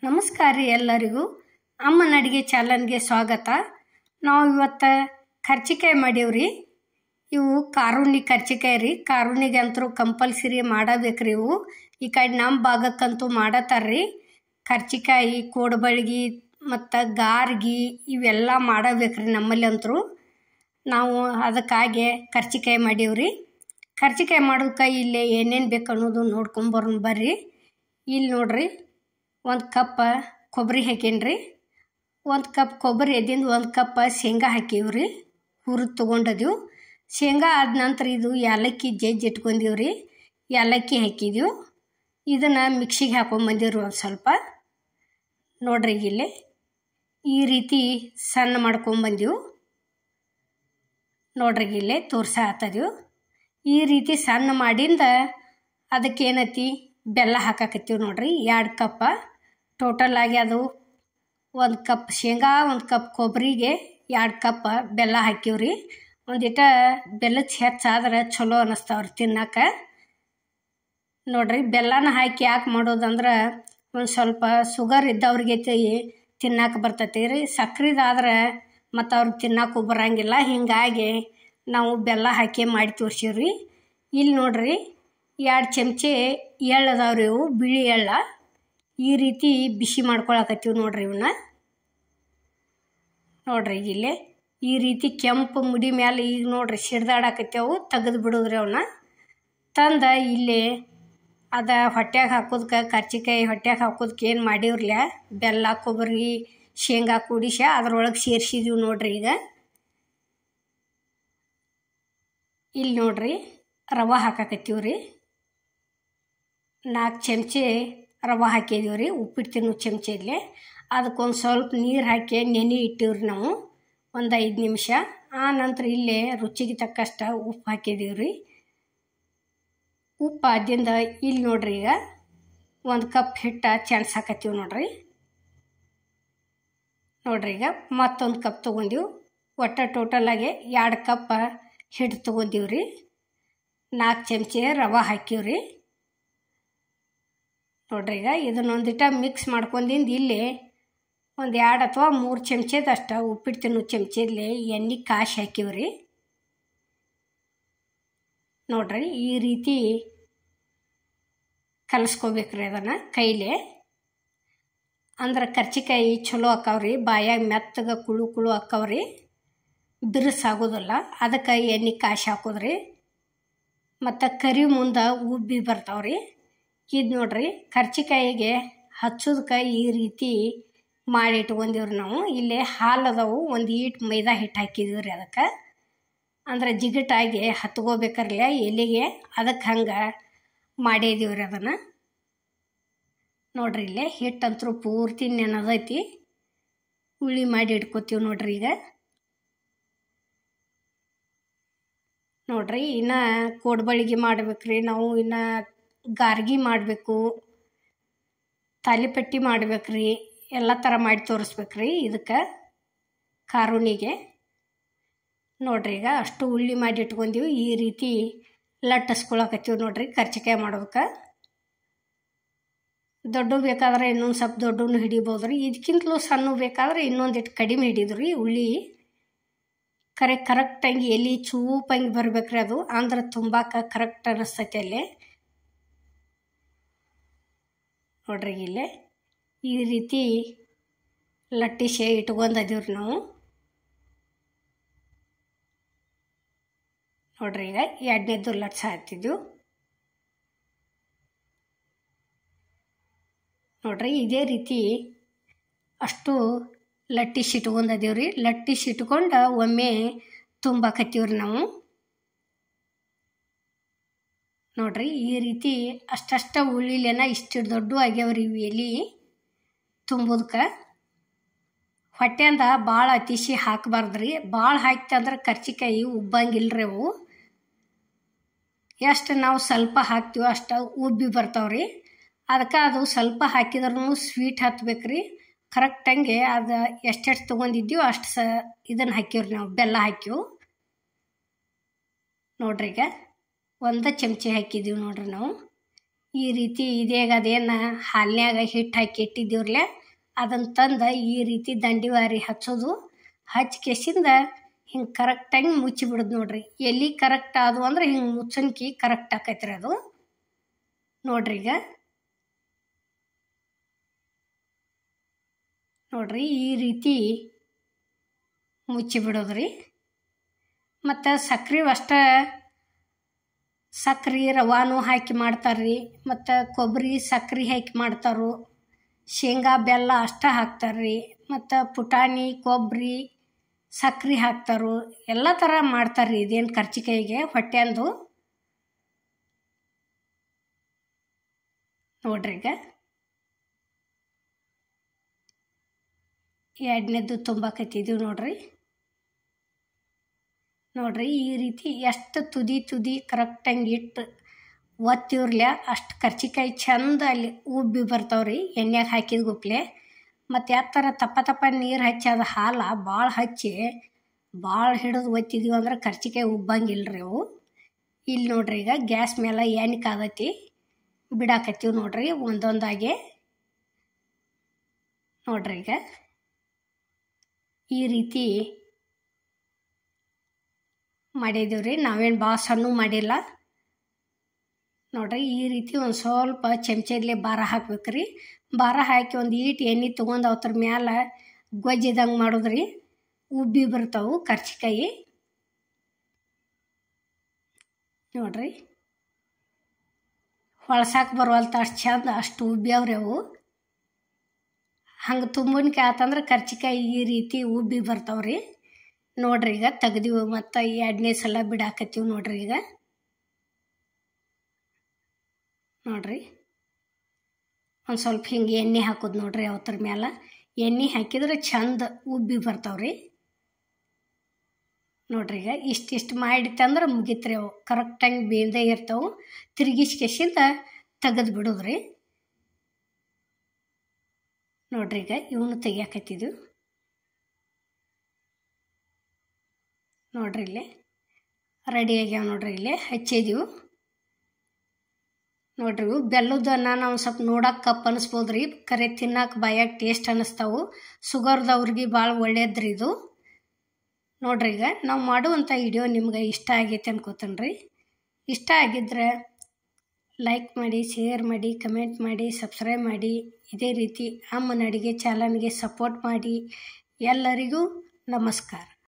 ನಮಸ್ಕಾರ ರೀ ಎಲ್ಲರಿಗೂ. ಅಮ್ಮನ ಅಡುಗೆ ಚಾನಲ್ಗೆ ಸ್ವಾಗತ. ನಾವು ಇವತ್ತು ಕರ್ಚಿಕಾಯಿ ಮಾಡೀವ್ರಿ. ಇವು ಕಾರುಣಿ ಕರ್ಚಿಕಾಯಿ ರೀ. ಕಾರುಣಿಗೆ ಅಂತೂ ಕಂಪಲ್ಸರಿ ಮಾಡಬೇಕ್ರಿ. ಇವು ಈ ಕಡೆ ನಮ್ಮ ಭಾಗಕ್ಕಂತೂ ಮಾಡತ್ತಾರ್ರಿ. ಕರ್ಚಿಕಾಯಿ, ಕೋಡ್ಬಳ್ಗಿ ಮತ್ತು ಗಾರ್ಗಿ ಇವೆಲ್ಲ ಮಾಡಬೇಕ್ರಿ ನಮ್ಮಲ್ಲಿ ಅಂತೂ. ನಾವು ಅದಕ್ಕಾಗಿ ಕರ್ಚಿಕಾಯಿ ಮಾಡೀವ್ರಿ. ಕರ್ಚಿಕಾಯಿ ಮಾಡೋದಕ್ಕೆ ಇಲ್ಲಿ ಏನೇನು ಬೇಕು ಅನ್ನೋದು ನೋಡ್ಕೊಂಬರೋಣ ಬರ್ರಿ. ಇಲ್ಲಿ ನೋಡ್ರಿ, 1 ಕಪ್ ಕೊಬ್ಬರಿ ಹಾಕೇನ್ರಿ. 1 ಕಪ್ ಕೊಬ್ಬರಿ ಎದ್ದಿಂದ 1 ಕಪ್ ಶೇಂಗಾ ಹಾಕೀವ್ರಿ. ಹುರಿದು ತೊಗೊಂಡದೀವು. ಶೇಂಗಾ ಆದ ನಂತರ ಇದು ಏಲಕ್ಕಿ ಜಜ್ಜಿ ಇಟ್ಕೊಂಡೀವ್ರಿ. ಏಲಕ್ಕಿ ಹಾಕಿದೀವಿ. ಇದನ್ನು ಮಿಕ್ಸಿಗೆ ಹಾಕೊಂಬಂದೀವ್ರಿ ಒಂದು ಸ್ವಲ್ಪ. ನೋಡ್ರಿ ಇಲ್ಲಿ ಈ ರೀತಿ ಸಣ್ಣ ಮಾಡ್ಕೊಂಬಂದೀವಿ. ನೋಡ್ರಿ ಇಲ್ಲೇ ತೋರ್ಸಾತ್ತದೀವಿ. ಈ ರೀತಿ ಸಣ್ಣ ಮಾಡಿಂದ ಅದಕ್ಕೆ ಏನೈತಿ ಬೆಲ್ಲ ಹಾಕಾಕತ್ತೀವಿ ನೋಡ್ರಿ. 2 ಕಪ್ ಟೋಟಲ್ ಆಗಿ ಅದು 1 ಕಪ್ ಶೇಂಗಾ 1 ಕಪ್ ಕೊಬ್ಬರಿಗೆ 2 ಕಪ್ ಬೆಲ್ಲ ಹಾಕಿವ್ರಿ. ಒಂದಿಟ ಬೆಲ್ಲದ ಹೆಚ್ಚಾದ್ರೆ ಚಲೋ ಅನ್ನಿಸ್ತಾವ್ರಿ ತಿನ್ನಕ್ಕೆ. ನೋಡ್ರಿ ಬೆಲ್ಲನ ಹಾಕಿ ಯಾಕೆ ಮಾಡೋದಂದ್ರೆ ಒಂದು ಸ್ವಲ್ಪ ಶುಗರ್ ಇದ್ದವ್ರಿಗೆ ತಿನ್ನಕ್ಕೆ ಬರ್ತೈತಿ ರೀ. ಸಕ್ರಿದಾದ್ರೆ ಮತ್ತು ಅವ್ರಿಗೆ ತಿನ್ನಕ್ಕೂ ಬರಂಗಿಲ್ಲ. ಹೀಗಾಗಿ ನಾವು ಬೆಲ್ಲ ಹಾಕಿ ಮಾಡಿ ತೋರಿಸೀವ್ರಿ. ಇಲ್ಲಿ ನೋಡ್ರಿ 2 ಚಮಚೆ ಎಳ್ಳು ಅದಾವ್ರಿ. ಇವು ಬಿಳಿ ಎಳ್ಳ ಈ ರೀತಿ ಬಿಸಿ ಮಾಡ್ಕೊಳಕತ್ತೀವಿ ನೋಡ್ರಿ. ಇವನ್ನ ನೋಡ್ರಿ ಇಲ್ಲೇ ಈ ರೀತಿ ಕೆಂಪು ಮುಡಿ ಮ್ಯಾಲೆ ಈಗ ನೋಡ್ರಿ ಸಿಡ್ದಾಡಕತ್ತೇವು. ತೆಗೆದು ಬಿಡೋದ್ರಿ ಅವನ್ನ ತಂದು ಇಲ್ಲಿ ಅದ ಹೊಟ್ಯಾಗ ಹಾಕೋದಕ್ಕೆ ಕರ್ಚಿಕಾಯಿ ಹೊಟ್ಯಾಗ ಹಾಕೋದಕ್ಕೆ ಏನು ಮಾಡೀವ್ರಲ್ಲ, ಬೆಲ್ಲ ಕೊಬ್ಬರಿ ಶೇಂಗಾ ಕೂಡಿಸಿ ಅದ್ರೊಳಗೆ ಸೇರಿಸಿದೀವಿ ನೋಡ್ರಿ. ಈಗ ಇಲ್ಲಿ ನೋಡ್ರಿ ರವೆ ಹಾಕಾಕತ್ತೀವ್ರಿ. 4 ಚಮಚೆ ರವೆ ಹಾಕಿದೀವ್ರಿ. ಉಪ್ಪಿಟ್ಟು ತಿನ್ನೋ ಚಮಚೆಯಲ್ಲಿ ಅದಕ್ಕೊಂದು ಸ್ವಲ್ಪ ನೀರು ಹಾಕಿ ನೆನೆ ಇಟ್ಟಿವ್ರಿ ನಾವು ಒಂದು 5 ನಿಮಿಷ. ಆ ನಂತರ ಇಲ್ಲೇ ರುಚಿಗೆ ತಕ್ಕಷ್ಟು ಉಪ್ಪು ಹಾಕಿದೀವ್ರಿ. ಉಪ್ಪು ಆದ್ದಿಂದ ಇಲ್ಲಿ ನೋಡ್ರಿ ಈಗ 1 ಕಪ್ ಹಿಟ್ಟು ಚೆಣ್ಸಾಕತ್ತೀವಿ ನೋಡ್ರಿ. ನೋಡ್ರಿ ಈಗ ಮತ್ತೊಂದು ಕಪ್ ತೊಗೊಂಡೀವಿ. ಒಟ್ಟು ಟೋಟಲಾಗಿ 2 ಕಪ್ ಹಿಟ್ಟು ತೊಗೊಂಡೀವ್ರಿ. 4 ಚಮಚೆ ರವೆ ಹಾಕಿವ್ರಿ. ನೋಡ್ರಿ ಈಗ ಇದನ್ನೊಂದಿಟ ಮಿಕ್ಸ್ ಮಾಡ್ಕೊಂಡಿಂದ ಇಲ್ಲಿ ಒಂದು 2 ಅಥವಾ 3 ಚಮಚದಷ್ಟು ಉಪ್ಪಿಟ್ಟು ತಿನ್ನೋ ಚಮಚಲ್ಲಿ ಎಣ್ಣೆ ಕಾಶಿ ಹಾಕಿವ್ರಿ. ನೋಡ್ರಿ ಈ ರೀತಿ ಕಲಿಸ್ಕೋಬೇಕ್ರಿ ಅದನ್ನು ಕೈಲೇ. ಅಂದ್ರೆ ಕರ್ಚಿಕಾಯಿ ಚಲೋ ಆಕ್ಕವ್ರಿ. ಬಾಯಾಗ ಮೆತ್ತಗೆ ಕುಳು ಕುಳು ಆಕ್ಕವ್ರಿ, ಬಿರುಸಾಗೋದಿಲ್ಲ. ಅದಕ್ಕೆ ಎಣ್ಣೆ ಕಾಶಿ ಹಾಕೋದ್ರಿ. ಮತ್ತು ಕರಿ ಮುಂದೆ ಉಬ್ಬಿ ಬರ್ತಾವ್ರಿ. ಇದು ನೋಡ್ರಿ ಕರ್ಚಿಕಾಯಿಗೆ ಹಚ್ಚೋದಕ್ಕೆ ಈ ರೀತಿ ಮಾಡಿ ಇಟ್ಕೊಂಡಿವ್ರಿ ನಾವು. ಇಲ್ಲಿ ಹಾಲು ಅದಾವು, ಒಂದು ಈಟ್ ಮೈದಾ ಹಿಟ್ಟು ಹಾಕಿದೀವಿ ರೀ. ಅದಕ್ಕೆ ಅಂದ್ರೆ ಜಿಗಟಾಗಿ ಹತ್ಕೋಬೇಕರ್ಲೆ ಎಲೆಗೆ, ಅದಕ್ಕೆ ಹಂಗೆ ಮಾಡಿದೀವಿ ರೀ ಅದನ್ನು. ನೋಡ್ರಿ ಇಲ್ಲೇ ಹಿಟ್ಟಂತರೂ ಪೂರ್ತಿ ನೆನದೈತಿ. ಹುಳಿ ಮಾಡಿ ಇಟ್ಕೋತೀವಿ ನೋಡ್ರಿ. ಈಗ ನೋಡ್ರಿ ಇನ್ನು ಕೋಡ್ಬಳ್ಗಿ ಮಾಡ್ಬೇಕ್ರಿ ನಾವು. ಇನ್ನು ಗಾರ್ಗಿ ಮಾಡಬೇಕು, ತಾಲಿಪಟ್ಟಿ ಮಾಡ್ಬೇಕ್ರಿ, ಎಲ್ಲ ಥರ ಮಾಡಿ ತೋರಿಸ್ಬೇಕ್ರಿ ಇದಕ್ಕೆ ಕಾರುಣಿಗೆ. ನೋಡ್ರಿ ಈಗ ಅಷ್ಟು ಉಳ್ಳಿ ಮಾಡಿ ಇಟ್ಕೊಂಡೀವಿ. ಈ ರೀತಿ ಲಟ್ಟಿಸ್ಕೊಳಕತ್ತೀವಿ ನೋಡ್ರಿ ಕರ್ಚಿಕಾಯಿ ಮಾಡೋದಕ್ಕೆ. ದೊಡ್ಡ ಬೇಕಾದ್ರೆ ಇನ್ನೊಂದು ಸ್ವಲ್ಪ ದೊಡ್ಡನು ಹಿಡಿಬೋದು ರೀ. ಇದಕ್ಕಿಂತಲೂ ಸಣ್ಣ ಬೇಕಾದ್ರೆ ಇನ್ನೊಂದಿಟ್ಟು ಕಡಿಮೆ ಹಿಡಿದ್ರಿ ಉಳ್ಳಿ. ಕರೆಕ್ಟಾಗಿ ಎಲೆ ಚೂಪಂಗೆ ಬರ್ಬೇಕ್ರಿ ಅದು. ಅಂದ್ರೆ ತುಂಬಾಕ ಕರೆಕ್ಟ್ ಅನ್ನಿಸ್ತೈತಿ ಅಲ್ಲಿ. ನೋಡ್ರಿ ಇಲ್ಲೇ ಈ ರೀತಿ ಲಟ್ಟಿಸಿ ಇಟ್ಕೊಂಡದೀವ್ರಿ ನಾವು. ನೋಡ್ರಿ ಈಗ 2ನೇದು ಲಟ್ಸ ಹಾಕ್ತಿದ್ದೀವಿ. ನೋಡ್ರಿ ಇದೇ ರೀತಿ ಅಷ್ಟು ಲಟ್ಟಿಸಿ ಇಟ್ಕೊಂಡದೀವ್ರಿ. ಲಟ್ಟಿಸಿ ಇಟ್ಕೊಂಡು ಒಮ್ಮೆ ತುಂಬಾಕತ್ತೀವ್ರಿ ನಾವು. ನೋಡ್ರಿ ಈ ರೀತಿ ಅಷ್ಟಷ್ಟ ಉಳ್ಳಿಲೇನ ಇಷ್ಟು ದೊಡ್ಡ ಆಗ್ಯಾವ್ರಿ ಇವು ಎಲೆ ತುಂಬೋದಕ್ಕೆ. ಹೊಟ್ಟೆಂದ ಭಾಳ ಅತಿಶಿ ಹಾಕಬಾರ್ದ್ರಿ. ಭಾಳ ಹಾಕ್ತಂದ್ರೆ ಕರ್ಚಿಕಾಯಿ ಉಬ್ಬಂಗಿಲ್ರಿ ಅವು. ಎಷ್ಟು ನಾವು ಸ್ವಲ್ಪ ಹಾಕ್ತೀವೋ ಅಷ್ಟು ಉಬ್ಬಿ ಬರ್ತಾವ್ರಿ. ಅದಕ್ಕೆ ಅದು ಸ್ವಲ್ಪ ಹಾಕಿದ್ರೂ ಸ್ವೀಟ್ ಹತ್ಬೇಕ್ರಿ. ಕರೆಕ್ಟಂಗೆ ಅದು ಎಷ್ಟೆಷ್ಟು ತೊಗೊಂಡಿದ್ದೀವೋ ಅಷ್ಟು ಇದನ್ನು ಹಾಕಿವ್ರಿ ನಾವು, ಬೆಲ್ಲ ಹಾಕಿವು. ನೋಡ್ರಿ ಈಗ 1 ಚಮಚೆ ಹಾಕಿದ್ದೀವಿ ನೋಡ್ರಿ ನಾವು. ಈ ರೀತಿ ಇದೇಗ ಅದೇನು ಹಾಲ್ನ್ಯಾಗ ಹಿಟ್ಟು ಹಾಕಿ ಇಟ್ಟಿದ್ದೀವ್ರಲ್ಲ ಅದನ್ನು ತಂದು ಈ ರೀತಿ ದಂಡಿವಾರಿ ಹಚ್ಚೋದು. ಹಚ್ಚಿ ಕೆಸಿಂದ ಹಿಂಗೆ ಕರೆಕ್ಟಾಗಿ ಮುಚ್ಚಿಬಿಡೋದು ನೋಡ್ರಿ. ಎಲ್ಲಿ ಕರೆಕ್ಟ್ ಆದವು ಅಂದ್ರೆ ಹಿಂಗೆ ಮುಚ್ಚನ್ಕಿ ಕರೆಕ್ಟ್ ಆಕೈತ್ರಿ ಅದು. ನೋಡ್ರಿ ಈಗ ನೋಡ್ರಿ ಈ ರೀತಿ ಮುಚ್ಚಿಬಿಡೋದ್ರಿ. ಮತ್ತು ಸಕ್ರೆ ಅಷ್ಟೇ ಸಕ್ರೆ ರವಾನು ಹಾಕಿ ಮಾಡ್ತಾರ್ರಿ, ಮತ್ತು ಕೊಬ್ಬರಿ ಸಕ್ರೆ ಹಾಕಿ ಮಾಡ್ತಾರೋ, ಶೇಂಗಾ ಬೆಲ್ಲ ಅಷ್ಟೇ ಹಾಕ್ತಾರ್ರಿ, ಮತ್ತು ಪುಟಾಣಿ ಕೊಬ್ಬರಿ ಸಕ್ರೆ ಹಾಕ್ತಾರೋ, ಎಲ್ಲ ಥರ ಮಾಡ್ತಾರ್ರಿ. ಇದೇನು ಕರ್ಜಿಕಾಯಿಗೆ ಹೊಟ್ಟೆಂದು ನೋಡ್ರಿ. ಈಗ ಎರಡನೇದು ತುಂಬಾಕತ್ತಿದ್ದೀವಿ ನೋಡ್ರಿ. ನೋಡ್ರಿ ಈ ರೀತಿ ಎಷ್ಟು ತುದಿ ಕರೆಕ್ಟಾಗಿ ಇಟ್ಟು ಒತ್ತಿವ್ರಲ್ಯ ಅಷ್ಟು ಕರ್ಜಿಕಾಯಿ ಚಂದ ಅಲ್ಲಿ ಉಬ್ಬಿ ಬರ್ತಾವ್ರಿ ಎಣ್ಣೆಗೆ ಹಾಕಿದ ಗುಪ್ಲೆ. ಮತ್ತು ಯಾವ ಥರ ತಪ್ಪ ನೀರು ಹಚ್ಚಿ ಅದು ಹಾಲು ಭಾಳ ಹಚ್ಚಿ ಭಾಳ ಹಿಡಿದು ಒತ್ತಿದೀವಿ ಅಂದ್ರೆ ಕರ್ಜಿಕಾಯಿ ಉಬ್ಬಂಗಿಲ್ರಿ ಅವು. ಇಲ್ಲಿ ನೋಡ್ರಿ ಈಗ ಗ್ಯಾಸ್ ಮೇಲೆ ಎಣ್ಣೆ ಕಾದತಿ ಬಿಡಾಕತ್ತೀವಿ ನೋಡ್ರಿ ಒಂದೊಂದಾಗೆ. ನೋಡ್ರಿ ಈಗ ಈ ರೀತಿ ಮಾಡಿದ್ದೀವ್ರಿ. ನಾವೇನು ಭಾಳ ಸಣ್ಣ ಮಾಡಿಲ್ಲ ನೋಡ್ರಿ. ಈ ರೀತಿ ಒಂದು ಸ್ವಲ್ಪ ಚಮಚದಲ್ಲೇ ಭಾರ ಹಾಕ್ಬೇಕ್ರಿ. ಭಾರ ಹಾಕಿ ಒಂದು ಈಟ್ ಎಣ್ಣೆ ತೊಗೊಂಡು ಅವ್ರ ಮ್ಯಾಲೆ ಗೊಜ್ಜಿದಂಗೆ ಮಾಡೋದ್ರಿ. ಉಬ್ಬಿ ಬರ್ತಾವು ಕರ್ಜಿಕಾಯಿ ನೋಡ್ರಿ. ಹೊಳ್ಸಾಕೆ ಬರುವಲ್ತ ಅಷ್ಟು ಚಂದ ಅಷ್ಟು ಉಬ್ಬ್ಯಾವ್ರಿ ಅವು. ಹಂಗೆ ತುಂಬನ್ಕೆ ಆತಂದ್ರೆ ಕರ್ಜಿಕಾಯಿ ಈ ರೀತಿ ಉಬ್ಬಿ ಬರ್ತಾವ್ರಿ. ನೋಡ್ರಿ ಈಗ ತೆಗ್ದೀವಿ ಮತ್ತು ಎರಡನೇ ಸಲ ಬಿಡಾಕತ್ತೀವಿ ನೋಡ್ರಿ. ಈಗ ನೋಡ್ರಿ ಒಂದು ಸ್ವಲ್ಪ ಹಿಂಗೆ ಎಣ್ಣೆ ಹಾಕೋದು ನೋಡ್ರಿ. ಅವತ್ತರ ಮ್ಯಾಲ ಎಣ್ಣೆ ಹಾಕಿದ್ರೆ ಚಂದ ಉಬ್ಬಿ ಬರ್ತಾವ್ರಿ. ನೋಡ್ರಿ ಈಗ ಇಷ್ಟಿಷ್ಟು ಮಾಡಿತ್ತಂದ್ರೆ ಮುಗಿತ್ರಿ. ಅವು ಕರೆಕ್ಟಾಗಿ ಬೇಂದೇ ಇರ್ತಾವೆ. ತಿರುಗಿಸ್ಕೆಸಿಂದ ತೆಗೆದು ಬಿಡೋದ್ರಿ. ನೋಡ್ರಿ ಈಗ ಇವನು ತೆಗಿಯಾಕತ್ತಿದ್ವಿ ನೋಡ್ರಿ. ಇಲ್ಲೇ ರೆಡಿ ಆಗ್ಯಾವ ನೋಡ್ರಿ. ಇಲ್ಲೇ ಹಚ್ಚಿದೀವಿ ನೋಡ್ರಿ. ಇವು ಬೆಲ್ಲದನ್ನ ನಾವು ಸ್ವಲ್ಪ ನೋಡಕ್ಕೆ ಕಪ್ ಅನಿಸ್ಬೋದ್ರಿ, ಕರೆ ತಿನ್ನಕ್ಕೆ ಬಾಯಾಗ ಟೇಸ್ಟ್ ಅನ್ನಿಸ್ತಾವು. ಶುಗರ್ದವ್ರಿಗೆ ಭಾಳ ಒಳ್ಳೇದ್ರಿ ಇದು. ನೋಡ್ರಿ ಈಗ ನಾವು ಮಾಡುವಂಥ ವಿಡಿಯೋ ನಿಮ್ಗೆ ಇಷ್ಟ ಆಗೈತೆ ಅನ್ಕೋತೀನಿ ರೀ. ಇಷ್ಟ ಆಗಿದ್ರೆ ಲೈಕ್ ಮಾಡಿ, ಶೇರ್ ಮಾಡಿ, ಕಮೆಂಟ್ ಮಾಡಿ, ಸಬ್ಸ್ಕ್ರೈಬ್ ಮಾಡಿ. ಇದೇ ರೀತಿ ಅಮ್ಮನ ಅಡುಗೆ ಚಾನಲ್ಗೆ ಸಪೋರ್ಟ್ ಮಾಡಿ. ಎಲ್ಲರಿಗೂ ನಮಸ್ಕಾರ.